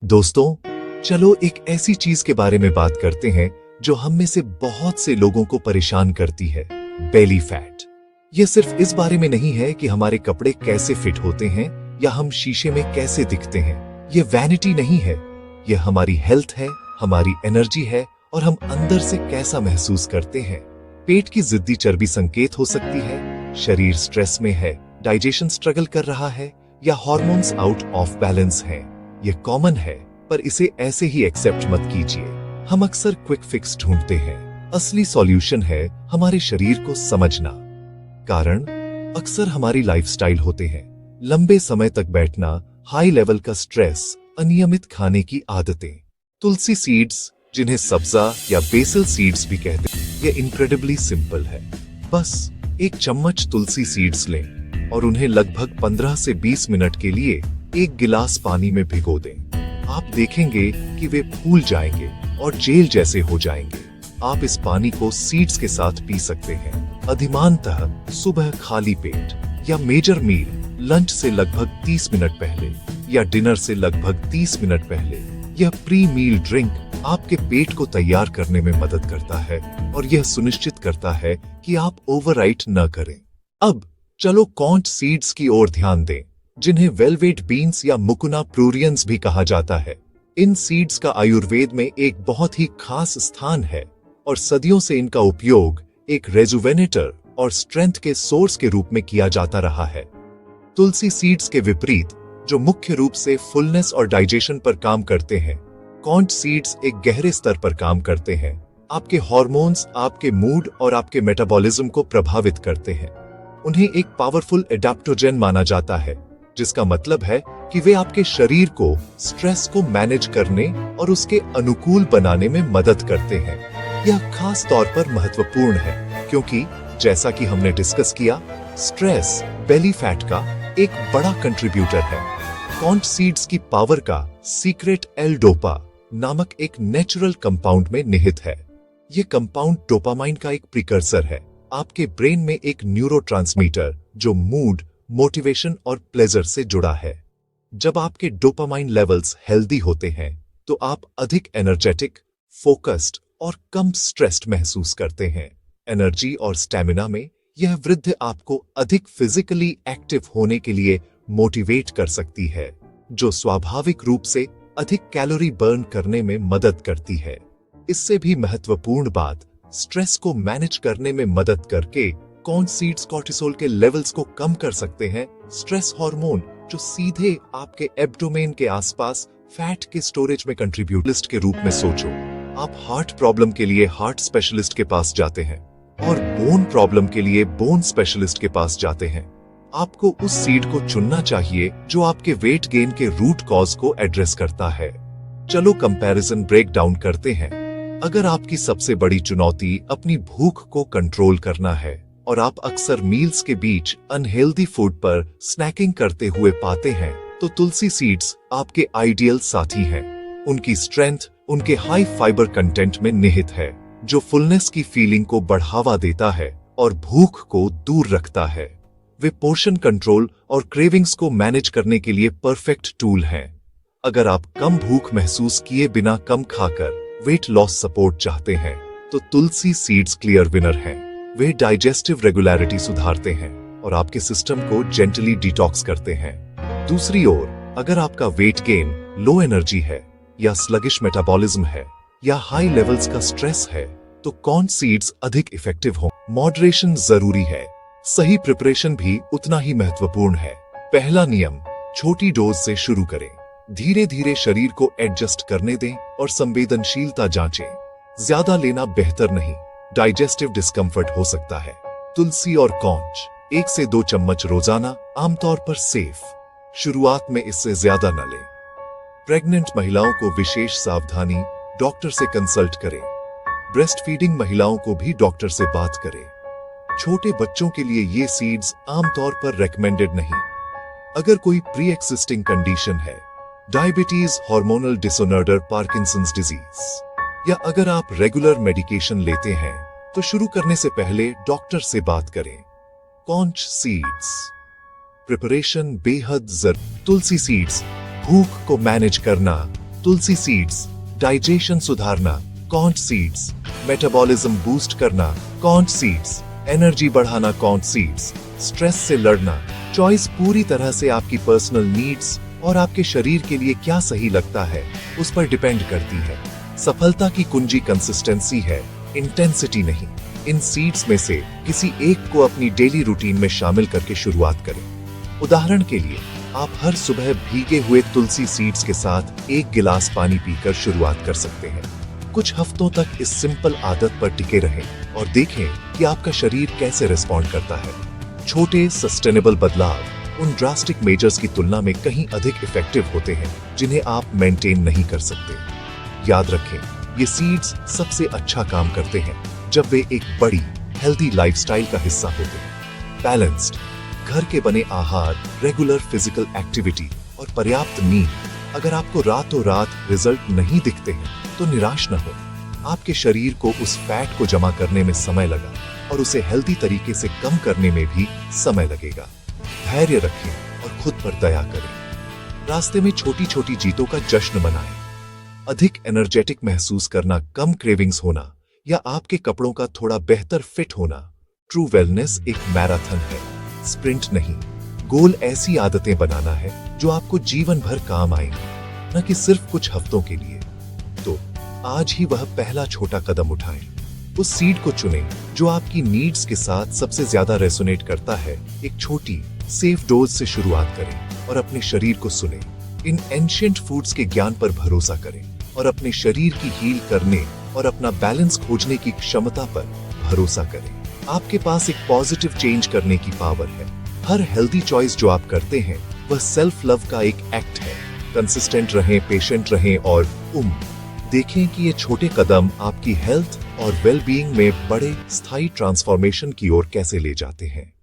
दोस्तों, चलो एक ऐसी चीज के बारे में बात करते हैं जो हम में से बहुत से लोगों को परेशान करती है, बेली फैट। यह सिर्फ इस बारे में नहीं है कि हमारे कपड़े कैसे फिट होते हैं या हम शीशे में कैसे दिखते हैं। यह वैनिटी नहीं है, यह हमारी हेल्थ है, हमारी एनर्जी है और हम अंदर से कैसा महसूस करते हैं। पेट की जिद्दी चर्बी संकेत हो सकती है, शरीर स्ट्रेस में है, डाइजेशन स्ट्रगल कर रहा है या हार्मोन्स आउट ऑफ बैलेंस हैं। यह कॉमन है, पर इसे ऐसे ही एक्सेप्ट मत कीजिए। हम अक्सर क्विक फिक्स ढूंढते हैं। असली सॉल्यूशन है हमारे शरीर को समझना। कारण अक्सर हमारी लाइफस्टाइल होते हैं, लंबे समय तक बैठना, हाई लेवल का स्ट्रेस, अनियमित खाने की आदतें। तुलसी सीड्स, जिन्हें सब्जा या बेसल सीड्स भी कहते हैं, यह इनक्रेडिबली सिंपल है। बस एक चम्मच तुलसी सीड्स लें और उन्हें लगभग 15 से 20 मिनट के लिए एक गिलास पानी में भिगो दें। आप देखेंगे कि वे फूल जाएंगे और जेल जैसे हो जाएंगे। आप इस पानी को सीड्स के साथ पी सकते हैं, अधिमानतः सुबह खाली पेट या मेजर मील लंच से लगभग 30 मिनट पहले या डिनर से लगभग 30 मिनट पहले। यह प्री मील ड्रिंक आपके पेट को तैयार करने में मदद करता है और यह सुनिश्चित करता है कि आप ओवरराइट न करें। अब चलो कॉन्च सीड्स की ओर ध्यान दें, जिन्हें वेलवेट बीन्स या मुकुना प्रूरियंस भी कहा जाता है। इन सीड्स का आयुर्वेद में एक बहुत ही खास स्थान है और सदियों से इनका उपयोग एक रेजुवेनेटर और स्ट्रेंथ के सोर्स के रूप में किया जाता रहा है। तुलसी सीड्स के विपरीत, जो मुख्य रूप से फुलनेस और डाइजेशन पर काम करते हैं, कॉन्च सीड्स एक गहरे स्तर पर काम करते हैं। आपके हार्मोन्स, आपके मूड और आपके मेटाबॉलिज्म को प्रभावित करते हैं। उन्हें एक पावरफुल एडाप्टोजेन माना जाता है, जिसका मतलब है कि वे आपके शरीर को स्ट्रेस को मैनेज करने और उसके अनुकूल बनाने में मदद करते हैं। यह खास तौर पर महत्वपूर्ण है क्योंकि जैसा कि हमने डिस्कस किया, स्ट्रेस बेली फैट का एक बड़ा कंट्रीब्यूटर है। कॉन्च सीड्स की पावर का सीक्रेट एल-डोपा नामक एक नेचुरल कंपाउंड में निहित है। यह कंपाउंड डोपामाइन का एक प्रिकर्सर है, आपके ब्रेन में एक न्यूरोट्रांसमीटर जो मूड, मोटिवेशन और प्लेजर से जुड़ा है। जब आपके डोपामाइन लेवल्स हेल्दी होते हैं तो आप अधिक एनर्जेटिक, फोकस्ड और कम स्ट्रेस्ड महसूस करते हैं। एनर्जी और स्टैमिना में यह वृद्धि आपको अधिक फिजिकली एक्टिव होने के लिए मोटिवेट कर सकती है, जो स्वाभाविक रूप से अधिक कैलोरी बर्न करने में मदद करती है। इससे भी महत्वपूर्ण बात, स्ट्रेस को मैनेज करने में मदद करके कॉन्च सीड्स कॉर्टिसोल के लेवल्स को कम कर सकते हैं, स्ट्रेस हार्मोन जो सीधे आपके एब्डोमेन के आसपास फैट के स्टोरेज में कंट्रीब्यूट। लिस्ट के रूप में सोचो, आप हार्ट प्रॉब्लम के लिए हार्ट स्पेशलिस्ट के पास जाते हैं और बोन प्रॉब्लम के लिए बोन स्पेशलिस्ट के पास जाते हैं। आपको उस सीड को चुनना चाहिए जो आपके वेट गेन के रूट कॉज को एड्रेस करता है। चलो कंपैरिजन ब्रेक डाउन करते हैं। अगर आपकी सबसे बड़ी चुनौती अपनी भूख को कंट्रोल करना है और आप अक्सर मील्स के बीच अनहेल्दी फूड पर स्नैकिंग करते हुए पाते हैं, तो तुलसी सीड्स आपके आइडियल साथी हैं। उनकी स्ट्रेंथ उनके हाई फाइबर कंटेंट में निहित है, जो फुलनेस की फीलिंग को बढ़ावा देता है और भूख को दूर रखता है। वे पोर्शन कंट्रोल और क्रेविंग्स को मैनेज करने के लिए परफेक्ट टूल हैं। अगर आप कम भूख महसूस किए बिना कम खाकर वेट लॉस सपोर्ट चाहते हैं, तो तुलसी सीड्स क्लियर विनर हैं। वे डाइजेस्टिव रेगुलरिटी सुधारते हैं और आपके सिस्टम को जेंटली डिटॉक्स करते हैं। दूसरी ओर, अगर आपका वेट गेन, लो एनर्जी है या स्लगिश मेटाबॉलिज्म है या हाई लेवल्स का स्ट्रेस है, तो कॉन्च सीड्स अधिक इफेक्टिव हों। मॉडरेशन जरूरी है, सही प्रिपरेशन भी उतना ही महत्वपूर्ण है। पहला नियम, छोटी डोज से शुरू करें। धीरे धीरे शरीर को एडजस्ट करने दें और संवेदनशीलता जांचें। ज्यादा लेना बेहतर नहीं, डाइजेस्टिव डिस्कम्फर्ट हो सकता है। तुलसी और कॉन्च 1 से 2 चम्मच रोजाना, आमतौर पर सेफ। शुरुआत में इससे ज्यादा न लें। प्रेग्नेंट महिलाओं को विशेष सावधानी, डॉक्टर से कंसल्ट करें। ब्रेस्ट फीडिंग महिलाओं को भी डॉक्टर से बात करें। छोटे बच्चों के लिए ये सीड्स आमतौर पर रेकमेंडेड नहीं। अगर कोई प्री एक्सिस्टिंग कंडीशन है, diabetes, hormonal disorder, Parkinson's disease, या अगर आप रेगुलर मेडिकेशन लेते हैं, तो शुरू करने से पहले डॉक्टर से बात करें। कॉन्च सीड्स प्रिपरेशन बेहद जरूरी। तुलसी सीड्स भूख को मैनेज करना, तुलसी सीड्स, डाइजेशन सुधारना, कॉर्न सीड्स, मेटाबॉलिज्म बूस्ट करना, कॉर्न सीड्स, एनर्जी बढ़ाना, कॉर्न सीड्स, स्ट्रेस से लड़ना। चॉइस पूरी तरह से आपकी पर्सनल नीड्स और आपके शरीर के लिए क्या सही लगता है उस पर डिपेंड करती है। सफलता की कुंजी कंसिस्टेंसी है, इंटेंसिटी नहीं। इन सीड्स में से किसी एक को अपनी डेली रूटीन में शामिल करके शुरुआत करें। उदाहरण के लिए आप हर सुबह भीगे हुए तुलसी सीड्स के साथ 1 गिलास पानी पीकर शुरुआत कर सकते हैं। कुछ हफ्तों तक इस सिंपल आदत पर टिके रहें और देखें कि आपका शरीर कैसे रिस्पॉन्ड करता है। छोटे सस्टेनेबल बदलाव उन ड्रास्टिक मेजर्स की तुलना में कहीं अधिक इफेक्टिव होते हैं जिन्हें आप मेंटेन नहीं कर सकते। याद रखें, ये सीड्स सबसे अच्छा काम करते हैं जब वे एक बड़ी हेल्दी लाइफस्टाइल का हिस्सा होते हैं। बैलेंस्ड घर के बने आहार, रेगुलर फिजिकल एक्टिविटी और पर्याप्त नींद। अगर आपको रातों रात रिजल्ट नहीं दिखते हैं तो निराश न हो। आपके शरीर को उस फैट को जमा करने में समय लगा और उसे हेल्दी तरीके से कम करने में भी समय लगेगा। धैर्य रखें और खुद पर दया करें। रास्ते में छोटी छोटी जीतों का जश्न मनाएं। अधिक एनर्जेटिक महसूस करना, कम क्रेविंग्स होना या आपके कपड़ों का थोड़ा बेहतर फिट होना। ट्रू वेलनेस एक मैराथन है, स्प्रिंट नहीं। गोल ऐसी आदतें बनाना है जो आपको जीवन भर काम आएंगी, न कि सिर्फ कुछ हफ्तों के लिए। तो आज ही वह पहला छोटा कदम उठाएं। उस सीड को चुनें जो आपकी नीड्स के साथ सबसे ज्यादा रेसोनेट करता है। एक छोटी सेफ डोज से शुरुआत करें और अपने शरीर को सुनें। इन एंशिएंट फूड्स के ज्ञान पर भरोसा करें और अपने शरीर की हील करने और अपना बैलेंस खोजने की क्षमता पर भरोसा करें। आपके पास एक पॉजिटिव चेंज करने की पावर है। हर हेल्दी चॉइस जो आप करते हैं वह सेल्फ लव का एक एक्ट है। कंसिस्टेंट रहें, पेशेंट रहें और देखें कि ये छोटे कदम आपकी हेल्थ और वेलबीइंग में बड़े स्थायी ट्रांसफॉर्मेशन की ओर कैसे ले जाते हैं।